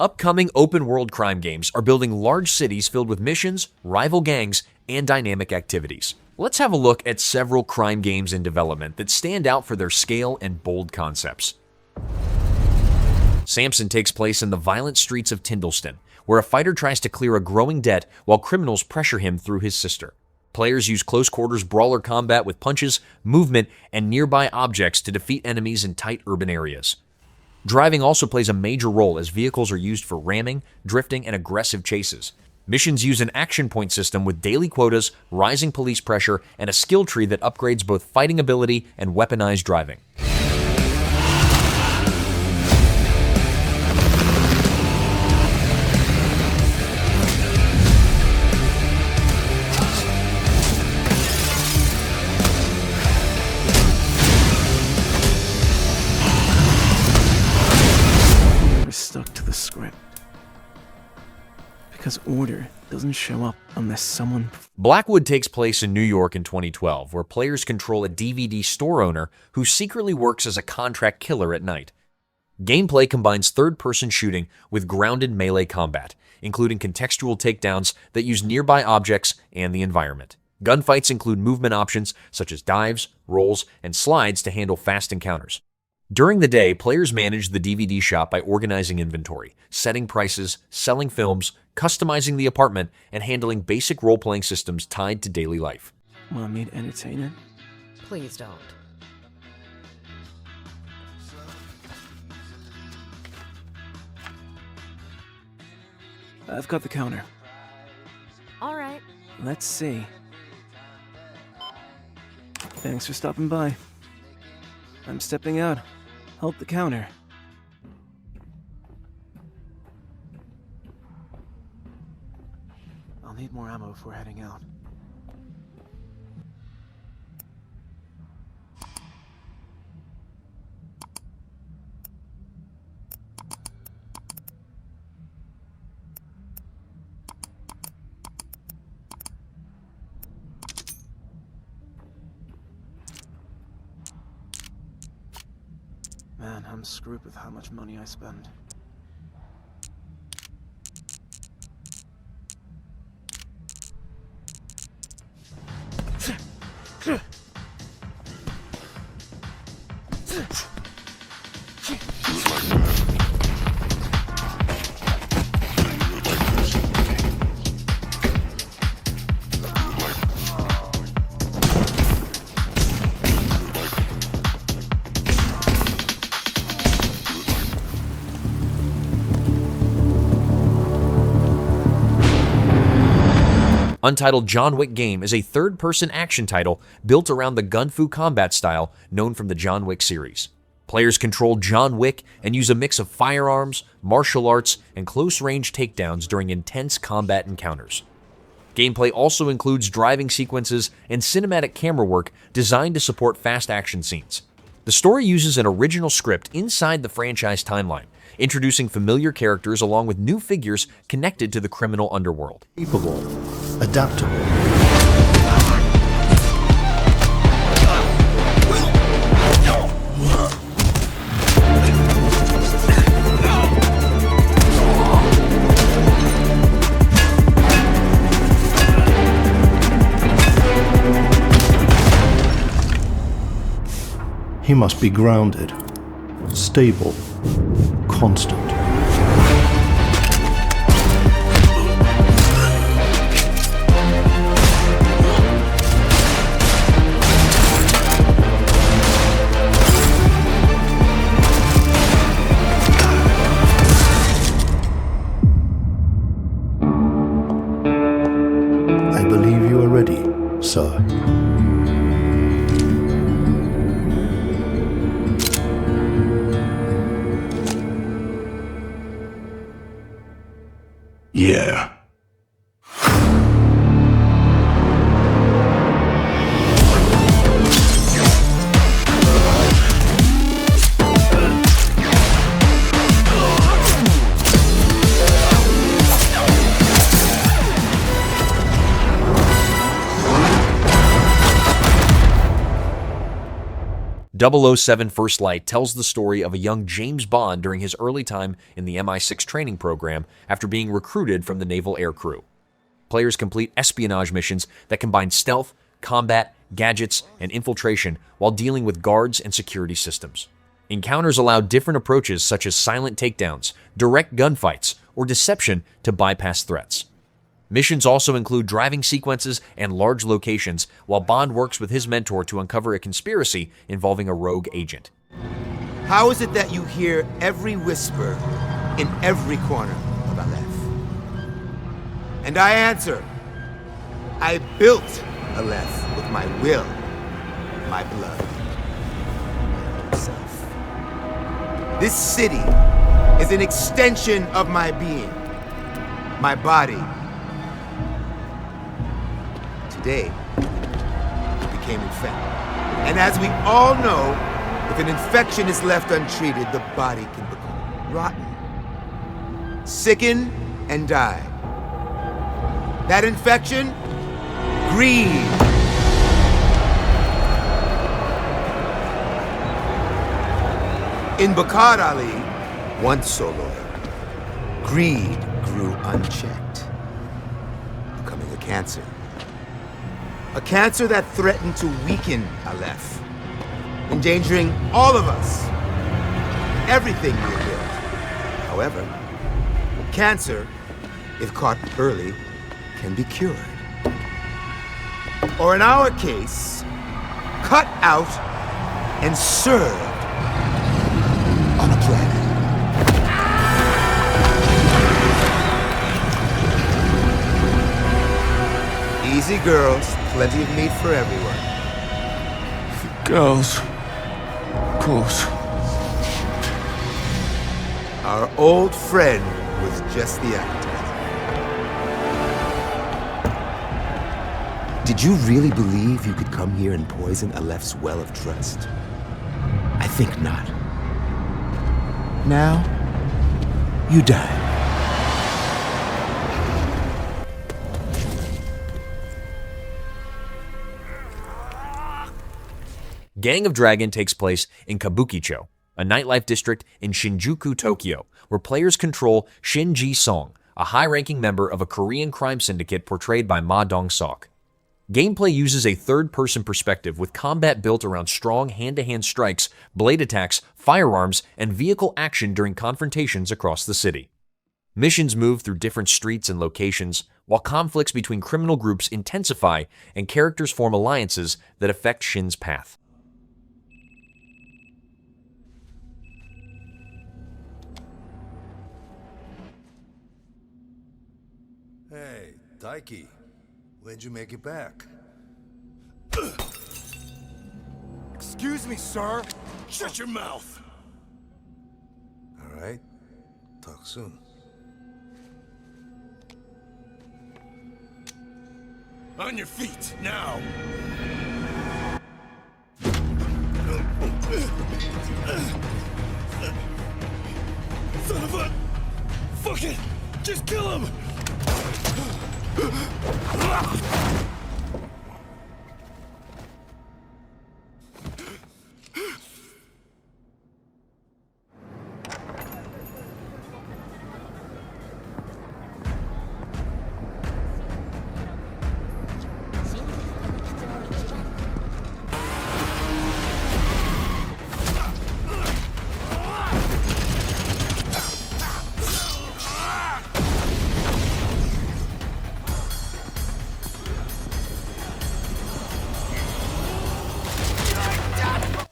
Upcoming open-world crime games are building large cities filled with missions, rival gangs, and dynamic activities. Let's have a look at several crime games in development that stand out for their scale and bold concepts. Samson takes place in the violent streets of Tyndalston, where a fighter tries to clear a growing debt while criminals pressure him through his sister. Players use close-quarters brawler combat with punches, movement, and nearby objects to defeat enemies in tight urban areas. Driving also plays a major role as vehicles are used for ramming, drifting, and aggressive chases. Missions use an action point system with daily quotas, rising police pressure, and a skill tree that upgrades both fighting ability and weaponized driving. Stuck to the script because order doesn't show up unless someone... Blackwood takes place in New York in 2012, where players control a DVD store owner who secretly works as a contract killer at night. Gameplay combines third-person shooting with grounded melee combat, including contextual takedowns that use nearby objects and the environment. Gunfights include movement options such as dives, rolls, and slides to handle fast encounters. During the day, players manage the DVD shop by organizing inventory, setting prices, selling films, customizing the apartment, and handling basic role-playing systems tied to daily life. Want me to entertain it? Please don't. I've got the counter. All right. Let's see. Thanks for stopping by. I'm stepping out. Help the counter. I'll need more ammo before heading out. Man, I'm screwed with how much money I spend. Untitled John Wick game is a third-person action title built around the gun fu combat style known from the John Wick series. Players control John Wick and use a mix of firearms, martial arts, and close-range takedowns during intense combat encounters. Gameplay also includes driving sequences and cinematic camera work designed to support fast action scenes. The story uses an original script inside the franchise timeline, introducing familiar characters along with new figures connected to the criminal underworld. Capable, adaptable. He must be grounded, stable, constant. I believe you are ready, sir. Yeah. 007 First Light tells the story of a young James Bond during his early time in the MI6 training program after being recruited from the Naval Air Crew. Players complete espionage missions that combine stealth, combat, gadgets, and infiltration while dealing with guards and security systems. Encounters allow different approaches such as silent takedowns, direct gunfights, or deception to bypass threats. Missions also include driving sequences and large locations, while Bond works with his mentor to uncover a conspiracy involving a rogue agent. How is it that you hear every whisper in every corner of Aleph? And I answer, I built Aleph with my will, my blood, myself. This city is an extension of my being, my body. Today, it became infected. And as we all know, if an infection is left untreated, the body can become rotten, sicken, and die. That infection? Greed. In Bakar Ali, once so loyal, greed grew unchecked, becoming a cancer. A cancer that threatened to weaken Aleph, endangering all of us, everything we have built. However, cancer, if caught early, can be cured. Or in our case, cut out and served on a planet. Easy, girls. Plenty of meat for everyone. Girls. Of course. Our old friend was just the appetizer. Did you really believe you could come here and poison Aleph's well of trust? I think not. Now, you die. Gang of Dragon takes place in Kabukicho, a nightlife district in Shinjuku, Tokyo, where players control Shin Ji-song, a high-ranking member of a Korean crime syndicate portrayed by Mudang. Gameplay uses a third-person perspective with combat built around strong hand-to-hand strikes, blade attacks, firearms, and vehicle action during confrontations across the city. Missions move through different streets and locations, while conflicts between criminal groups intensify and characters form alliances that affect Shin's path. Hey, Daiki, when'd you make it back? Excuse me, sir. Shut your mouth! All right, talk soon. On your feet, now! Son of a... Fuck it! Just kill him!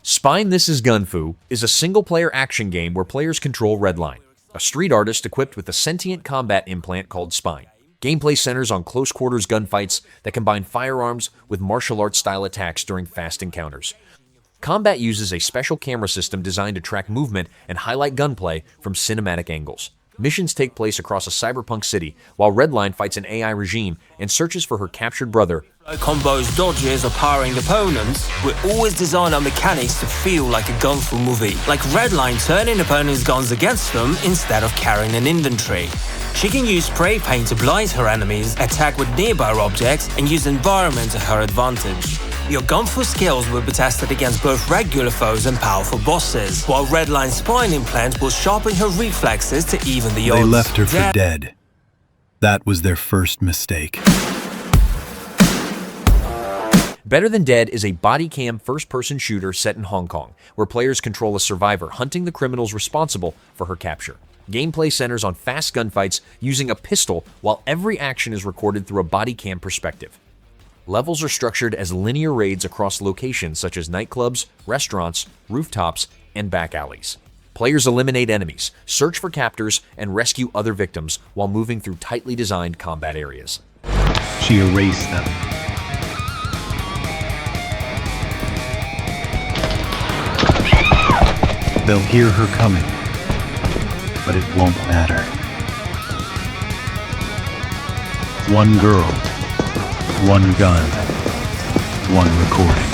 Spine This Is Gun Fu is a single-player action game where players control Redline, a street artist equipped with a sentient combat implant called Spine. Gameplay centers on close-quarters gunfights that combine firearms with martial arts-style attacks during fast encounters. Combat uses a special camera system designed to track movement and highlight gunplay from cinematic angles. Missions take place across a cyberpunk city, while Redline fights an AI regime and searches for her captured brother. Combos, dodges, or powering opponents, we always design our mechanics to feel like a gun-fu movie. Like Redline turning opponents' guns against them instead of carrying an inventory. She can use spray paint to blind her enemies, attack with nearby objects, and use environment to her advantage. Your gunfu skills will be tested against both regular foes and powerful bosses, while Redline's spine implant will sharpen her reflexes to even the odds. They left her for dead. That was their first mistake. Better Than Dead is a body cam first-person shooter set in Hong Kong, where players control a survivor hunting the criminals responsible for her capture. Gameplay centers on fast gunfights using a pistol, while every action is recorded through a body cam perspective. Levels are structured as linear raids across locations such as nightclubs, restaurants, rooftops, and back alleys. Players eliminate enemies, search for captors, and rescue other victims while moving through tightly designed combat areas. She erased them. They'll hear her coming, but it won't matter. One girl, one gun, one recording.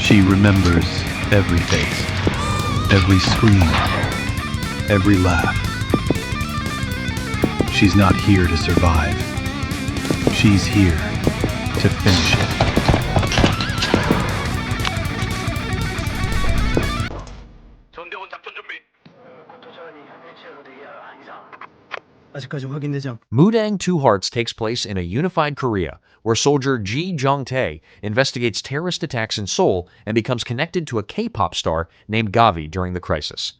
She remembers every face, every scream, every laugh. She's not here to survive. She's here to finish it. Mudang Two Hearts takes place in a unified Korea, where soldier Ji Jong-tae investigates terrorist attacks in Seoul and becomes connected to a K-pop star named Gavi during the crisis.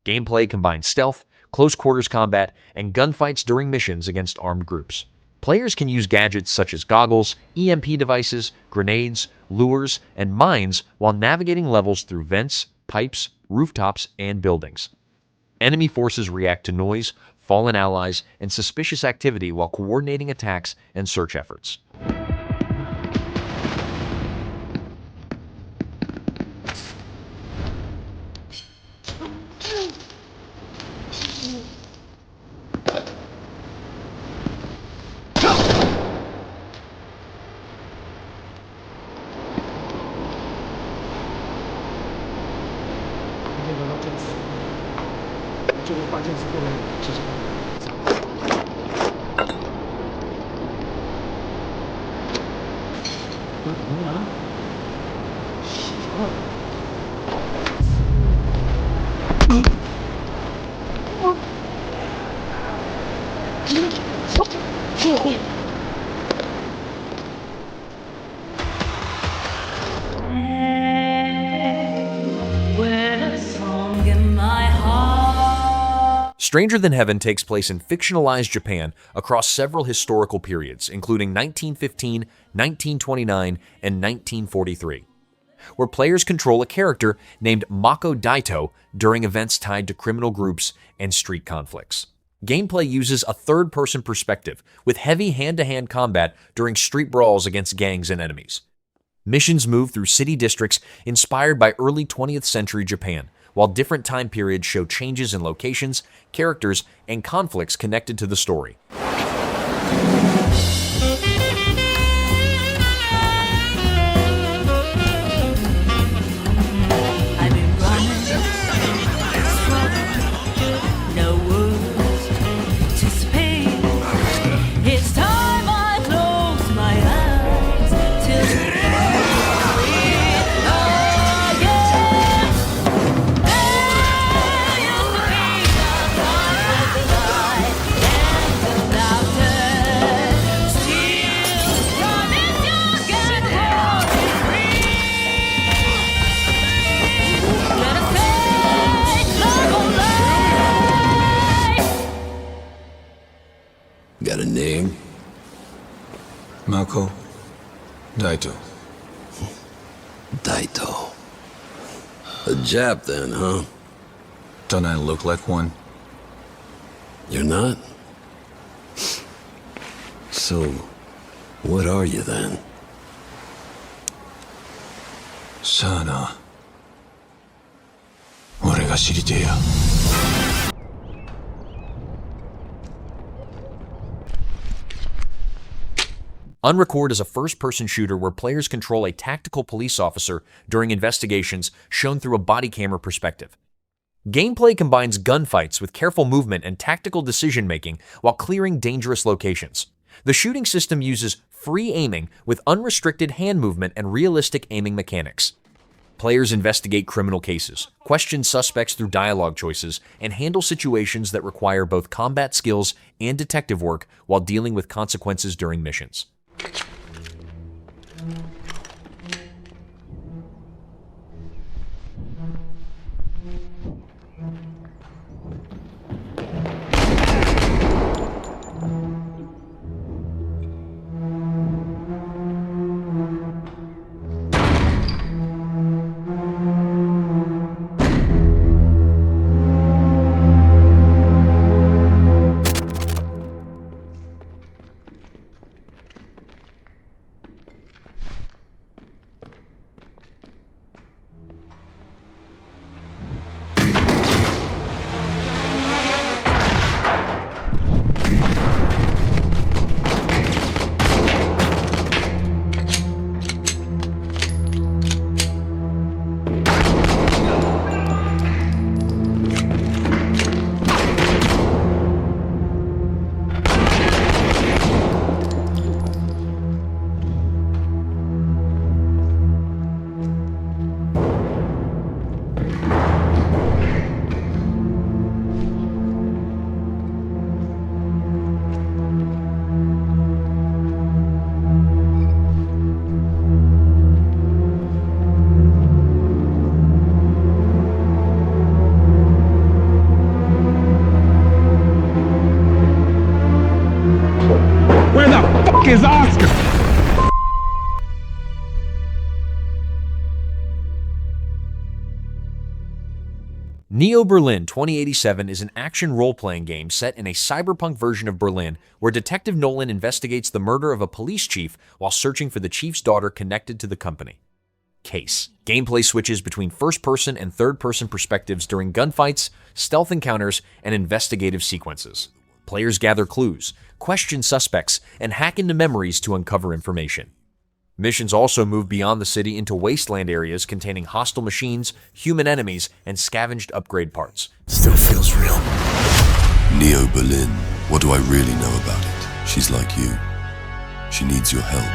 Gameplay combines stealth, close quarters combat, and gunfights during missions against armed groups. Players can use gadgets such as goggles, EMP devices, grenades, lures, and mines while navigating levels through vents, pipes, rooftops, and buildings. Enemy forces react to noise, fallen allies, and suspicious activity while coordinating attacks and search efforts. Stranger Than Heaven takes place in fictionalized Japan across several historical periods, including 1915, 1929, and 1943, where players control a character named Mako Daito during events tied to criminal groups and street conflicts. Gameplay uses a third-person perspective, with heavy hand-to-hand combat during street brawls against gangs and enemies. Missions move through city districts inspired by early 20th century Japan, while different time periods show changes in locations, characters, and conflicts connected to the story. Got a name? Mako Daito. Daito. A Jap then, huh? Don't I look like one? You're not? So, what are you then? Sana. 俺が知りてえや。Unrecord is a first-person shooter where players control a tactical police officer during investigations shown through a body camera perspective. Gameplay combines gunfights with careful movement and tactical decision-making while clearing dangerous locations. The shooting system uses free aiming with unrestricted hand movement and realistic aiming mechanics. Players investigate criminal cases, question suspects through dialogue choices, and handle situations that require both combat skills and detective work while dealing with consequences during missions. Is Oscar? Neo Berlin 2087 is an action role-playing game set in a cyberpunk version of Berlin where Detective Nolan investigates the murder of a police chief while searching for the chief's daughter connected to the company. Case. Gameplay switches between first-person and third-person perspectives during gunfights, stealth encounters, and investigative sequences. Players gather clues, question suspects, and hack into memories to uncover information. Missions also move beyond the city into wasteland areas containing hostile machines, human enemies, and scavenged upgrade parts. Still feels real. Neo Berlin. What do I really know about it? She's like you. She needs your help.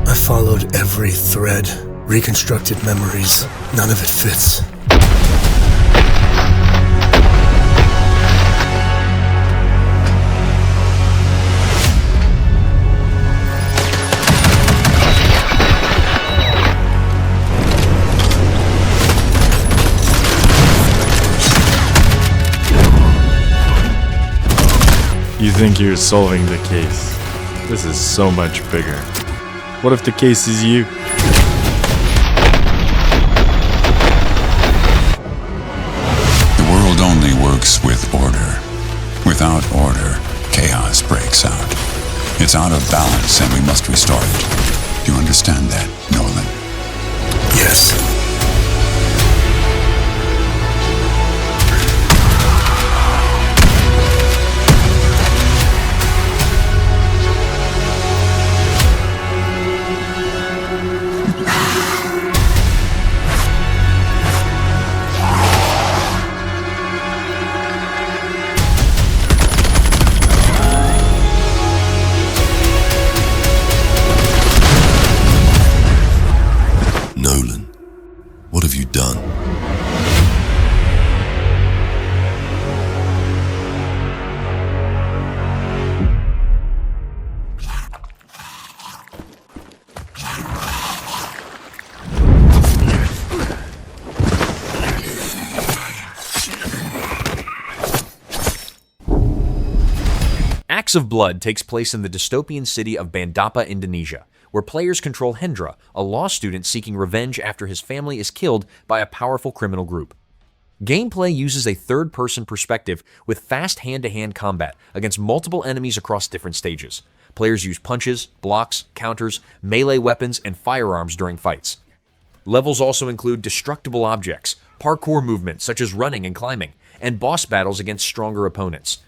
I followed every thread, reconstructed memories. None of it fits. You think you're solving the case. This is so much bigger. What if the case is you? The world only works with order. Without order, chaos breaks out. It's out of balance and we must restore it. Do you understand that, Nolan? Yes. Nolan, what have you done? Acts of Blood takes place in the dystopian city of Bandapa, Indonesia, where players control Hendra, a law student seeking revenge after his family is killed by a powerful criminal group. Gameplay uses a third-person perspective with fast hand-to-hand combat against multiple enemies across different stages. Players use punches, blocks, counters, melee weapons, and firearms during fights. Levels also include destructible objects, parkour movements such as running and climbing, and boss battles against stronger opponents.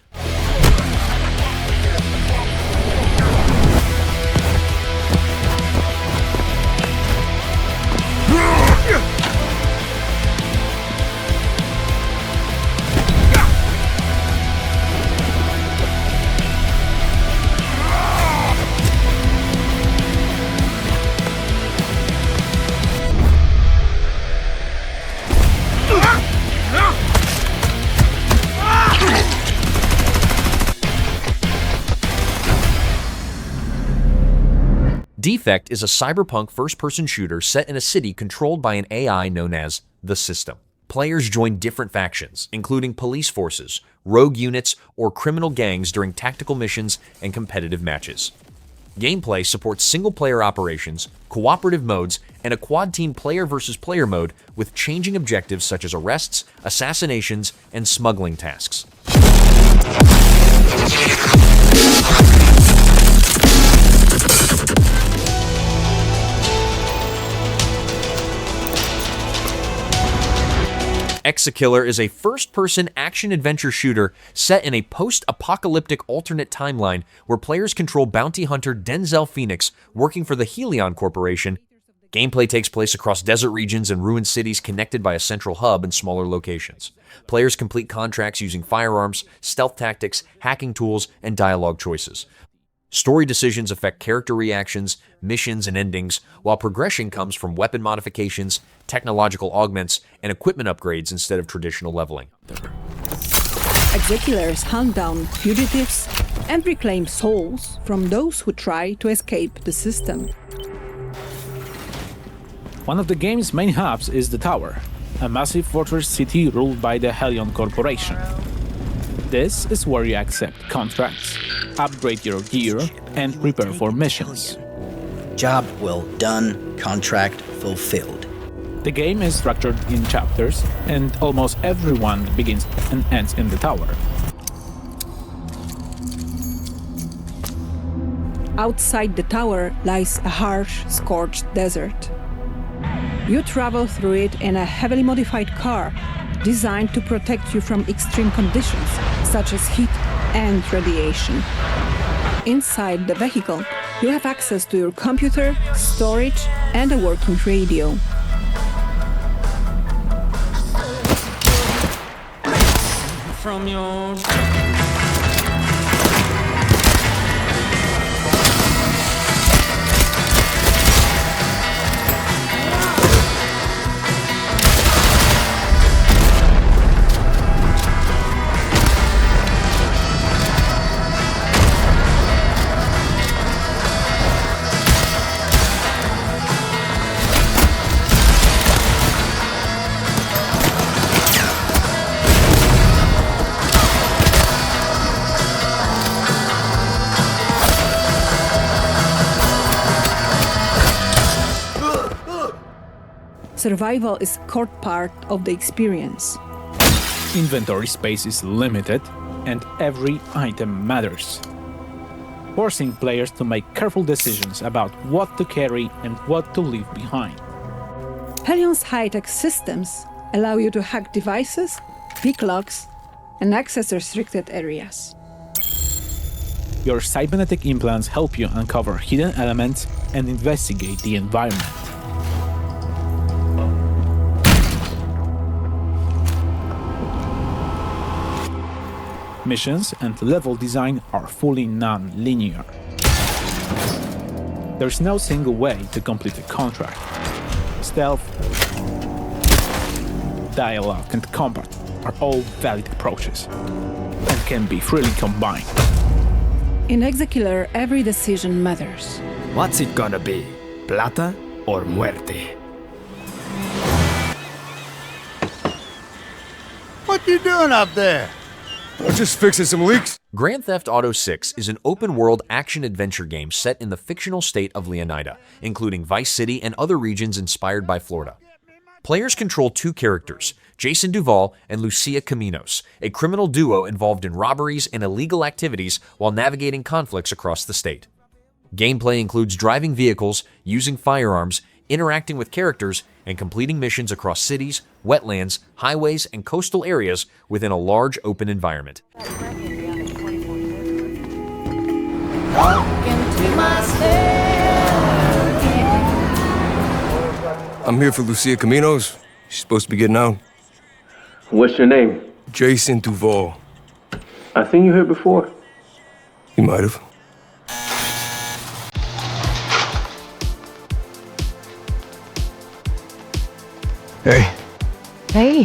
Defect is a cyberpunk first-person shooter set in a city controlled by an AI known as the System. Players join different factions, including police forces, rogue units, or criminal gangs during tactical missions and competitive matches. Gameplay supports single-player operations, cooperative modes, and a quad-team player-versus-player mode with changing objectives such as arrests, assassinations, and smuggling tasks. ExeKiller is a first-person action-adventure shooter set in a post-apocalyptic alternate timeline where players control bounty hunter Denzel Phoenix working for the Helion Corporation. Gameplay takes place across desert regions and ruined cities connected by a central hub and smaller locations. Players complete contracts using firearms, stealth tactics, hacking tools, and dialogue choices. Story decisions affect character reactions, missions, and endings, while progression comes from weapon modifications, technological augments, and equipment upgrades instead of traditional leveling. ExeKillers hunt down fugitives and reclaim souls from those who try to escape the system. One of the game's main hubs is the Tower, a massive fortress city ruled by the Helion Corporation. This is where you accept contracts, upgrade your gear, and prepare for missions. Job well done, contract fulfilled. The game is structured in chapters, and almost everyone begins and ends in the tower. Outside the tower lies a harsh, scorched desert. You travel through it in a heavily modified car designed to protect you from extreme conditions such as heat and radiation. Inside the vehicle, you have access to your computer, storage, and a working radio. From your... Survival is a core part of the experience. Inventory space is limited, and every item matters, forcing players to make careful decisions about what to carry and what to leave behind. Helion's high-tech systems allow you to hack devices, pick locks, and access restricted areas. Your cybernetic implants help you uncover hidden elements and investigate the environment. Missions and level design are fully non-linear. There's no single way to complete a contract. Stealth, dialogue, and combat are all valid approaches and can be freely combined. In ExeKiller, every decision matters. What's it gonna be? Plata or muerte? What you doing up there? I'm just fixing some leaks. Grand Theft Auto 6 is an open-world action-adventure game set in the fictional state of Leonida, including Vice City and other regions inspired by Florida. Players control two characters, Jason Duval and Lucia Caminos, a criminal duo involved in robberies and illegal activities while navigating conflicts across the state. Gameplay includes driving vehicles, using firearms, interacting with characters, and completing missions across cities, wetlands, highways, and coastal areas within a large open environment. I'm here for Lucia Caminos. She's supposed to be getting out. What's your name? Jason Duval. I seen you here before. You might have. Hey. Hey.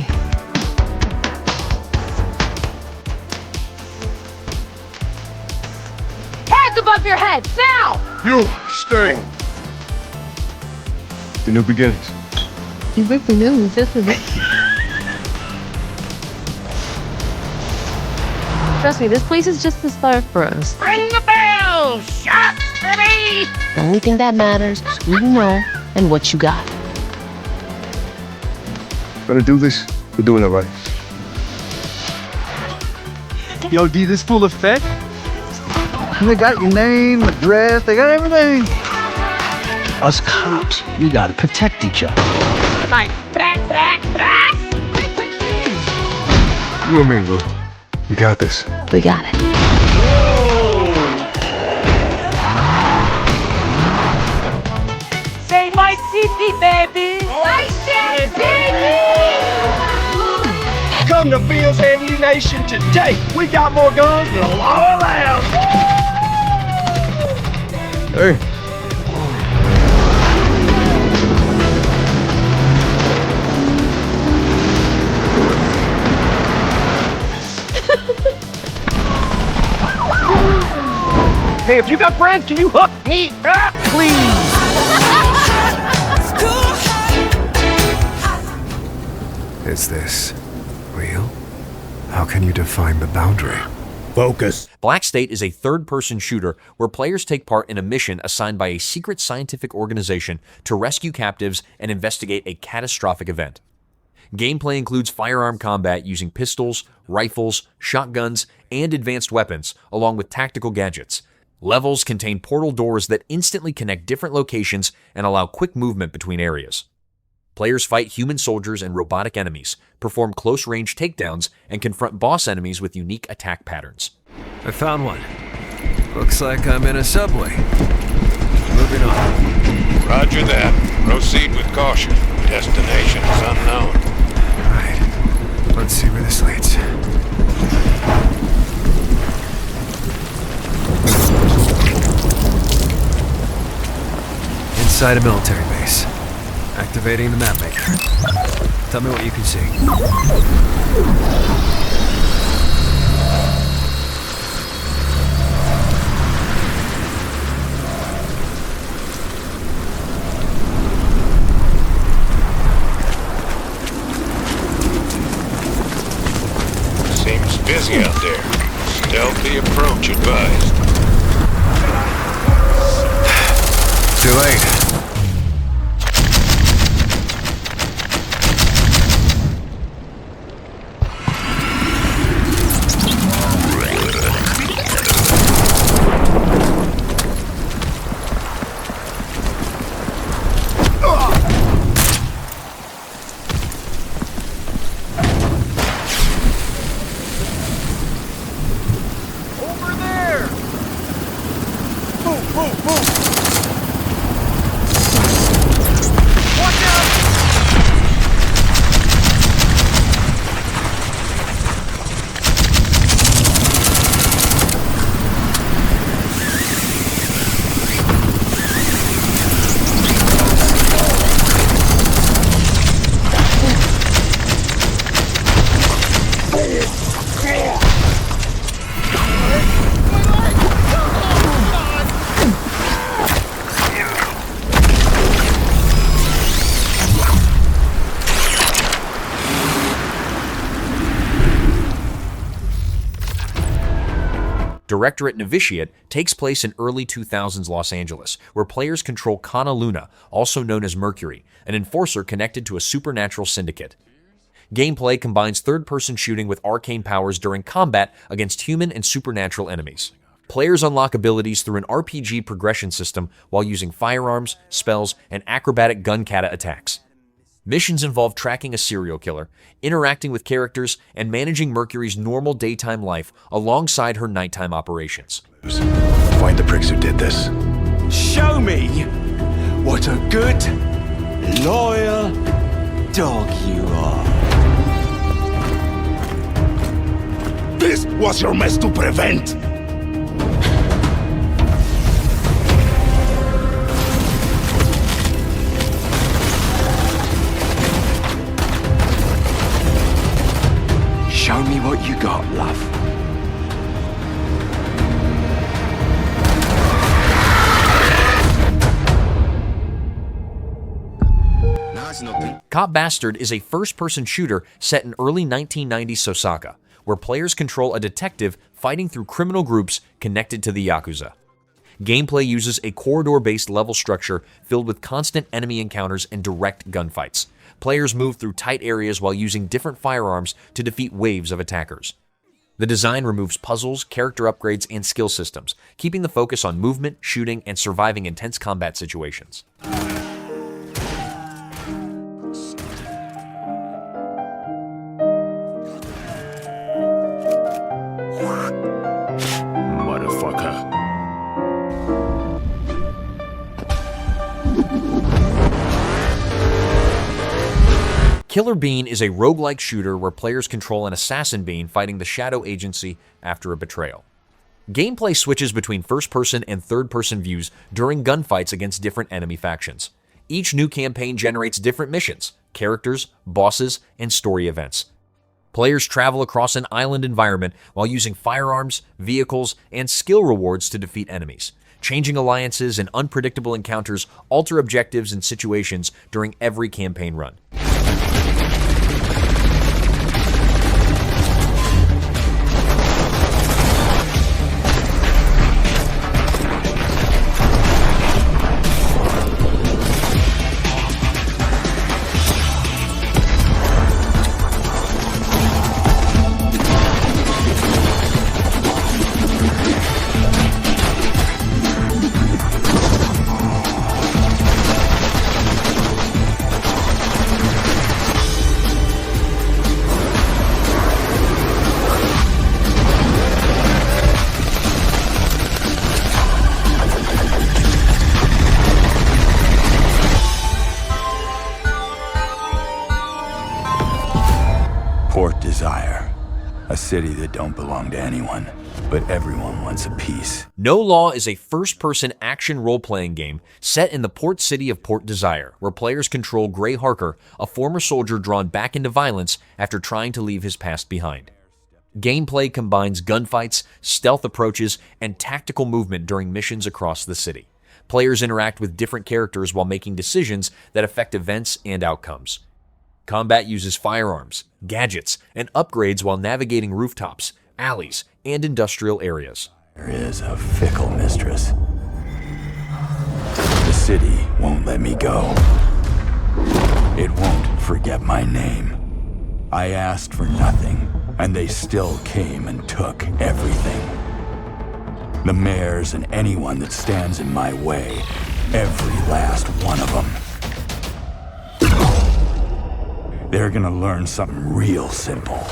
Hands above your head, now! You stay. The new beginnings. You think we knew this is it? Trust me, this place is just the start for us. Ring the bell! Shots city! The only thing that matters is who you know and what you got. Gonna do this, we're doing it right. Yo, D, this full effect? They got your name, address, they got everything. Us cops, we gotta protect each other. Like, You and me, Lou. You got this. We got it. say my city, baby! My city! Come to Bill's Ammunition today. We got more guns than a law allows. Hey. Hey, if you got friends, can you hook me up, please? Is this real? How can you define the boundary? Focus. Black State is a third-person shooter where players take part in a mission assigned by a secret scientific organization to rescue captives and investigate a catastrophic event. Gameplay includes firearm combat using pistols, rifles, shotguns, and advanced weapons, along with tactical gadgets. Levels contain portal doors that instantly connect different locations and allow quick movement between areas. Players fight human soldiers and robotic enemies, perform close-range takedowns, and confront boss enemies with unique attack patterns. I found one. Looks like I'm in a subway. Moving on. Roger that. Proceed with caution. Destination is unknown. Right. Let's see where this leads. Inside a military base. Activating the map maker. Tell me what you can see. Seems busy out there. Stealthy approach advised. Too late. Directorate Novitiate takes place in early 2000s Los Angeles, where players control Kana Luna, also known as Mercury, an enforcer connected to a supernatural syndicate. Gameplay combines third-person shooting with arcane powers during combat against human and supernatural enemies. Players unlock abilities through an RPG progression system while using firearms, spells, and acrobatic gun kata attacks. Missions involve tracking a serial killer, interacting with characters, and managing Mercury's normal daytime life alongside her nighttime operations. Find the pricks who did this. Show me what a good, loyal dog you are. This was your mess to prevent! Show me what you got, love. Cop Bastard is a first-person shooter set in early 1990s Osaka, where players control a detective fighting through criminal groups connected to the Yakuza. Gameplay uses a corridor-based level structure filled with constant enemy encounters and direct gunfights. Players move through tight areas while using different firearms to defeat waves of attackers. The design removes puzzles, character upgrades, and skill systems, keeping the focus on movement, shooting, and surviving intense combat situations. Motherfucker. Killer Bean is a roguelike shooter where players control an assassin bean fighting the Shadow Agency after a betrayal. Gameplay switches between first-person and third-person views during gunfights against different enemy factions. Each new campaign generates different missions, characters, bosses, and story events. Players travel across an island environment while using firearms, vehicles, and skill rewards to defeat enemies. Changing alliances and unpredictable encounters alter objectives and situations during every campaign run. Port Desire. A city that don't belong to anyone, but everyone wants a piece. No Law is a first-person action role-playing game set in the port city of Port Desire, where players control Gray Harker, a former soldier drawn back into violence after trying to leave his past behind. Gameplay combines gunfights, stealth approaches, and tactical movement during missions across the city. Players interact with different characters while making decisions that affect events and outcomes. Combat uses firearms, gadgets, and upgrades while navigating rooftops, alleys, and industrial areas. There is a fickle mistress. The city won't let me go. It won't forget my name. I asked for nothing, and they still came and took everything. The mayors and anyone that stands in my way, every last one of them. They're gonna learn something real simple.